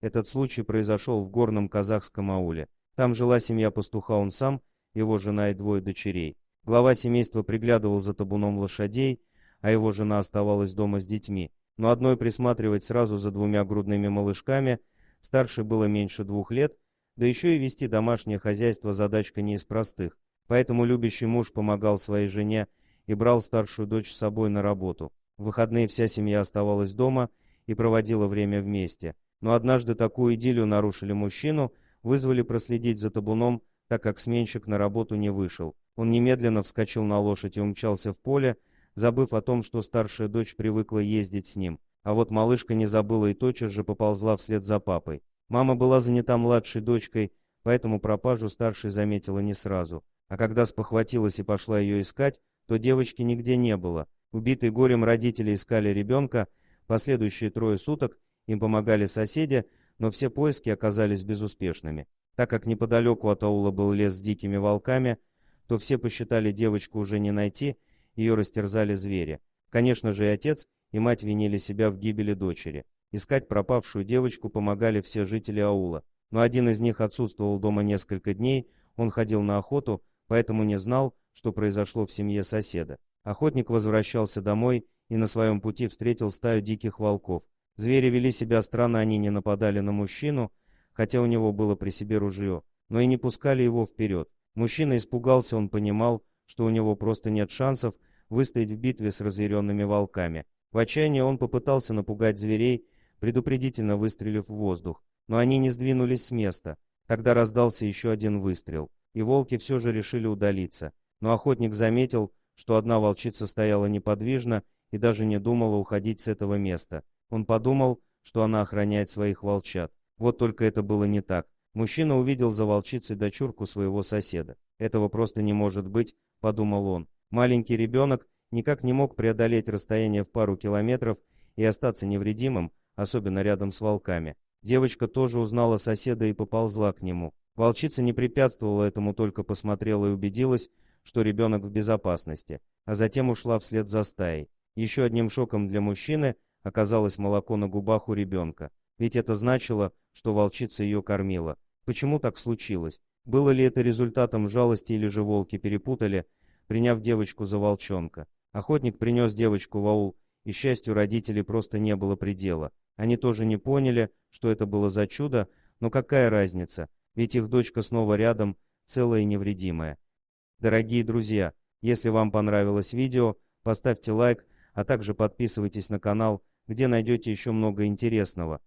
Этот случай произошел в горном казахском ауле. Там жила семья пастуха, он сам, его жена и двое дочерей. Глава семейства приглядывал за табуном лошадей, а его жена оставалась дома с детьми. Но одной присматривать сразу за двумя грудными малышками, старшей было меньше 2 лет, да еще и вести домашнее хозяйство задачка не из простых. Поэтому любящий муж помогал своей жене и брал старшую дочь с собой на работу. В выходные вся семья оставалась дома и проводила время вместе. Но однажды такую идиллию нарушили мужчину, вызвали проследить за табуном, так как сменщик на работу не вышел. Он немедленно вскочил на лошадь и умчался в поле, забыв о том, что старшая дочь привыкла ездить с ним. А вот малышка не забыла и тотчас же поползла вслед за папой. Мама была занята младшей дочкой, поэтому пропажу старшей заметила не сразу. А когда спохватилась и пошла ее искать, то девочки нигде не было. Убитые горем родители искали ребенка, последующие 3 суток им помогали соседи, но все поиски оказались безуспешными. Так как неподалеку от аула был лес с дикими волками, то все посчитали девочку уже не найти, ее растерзали звери. Конечно же, и отец, и мать винили себя в гибели дочери. Искать пропавшую девочку помогали все жители аула, но один из них отсутствовал дома несколько дней, он ходил на охоту, поэтому не знал, что произошло в семье соседа. Охотник возвращался домой и на своем пути встретил стаю диких волков. Звери вели себя странно, они не нападали на мужчину, хотя у него было при себе ружье, но и не пускали его вперед. Мужчина испугался, он понимал, что у него просто нет шансов выстоять в битве с разъяренными волками. В отчаянии он попытался напугать зверей, предупредительно выстрелив в воздух, но они не сдвинулись с места. Тогда раздался еще один выстрел, и волки все же решили удалиться. Но охотник заметил, что одна волчица стояла неподвижно и даже не думала уходить с этого места. Он подумал, что она охраняет своих волчат. Вот только это было не так. Мужчина увидел за волчицей дочурку своего соседа. «Этого просто не может быть», — подумал он. Маленький ребенок никак не мог преодолеть расстояние в пару километров и остаться невредимым, особенно рядом с волками. Девочка тоже узнала соседа и поползла к нему. Волчица не препятствовала этому, только посмотрела и убедилась, что ребенок в безопасности, а затем ушла вслед за стаей. Еще одним шоком для мужчины оказалось молоко на губах у ребенка. Ведь это значило, что волчица ее кормила. Почему так случилось? Было ли это результатом жалости или же волки перепутали, приняв девочку за волчонка? Охотник принес девочку в аул, и счастью родителей просто не было предела. Они тоже не поняли, что это было за чудо, но какая разница, ведь их дочка снова рядом, целая и невредимая. Дорогие друзья, если вам понравилось видео, поставьте лайк, а также подписывайтесь на канал, где найдете еще много интересного.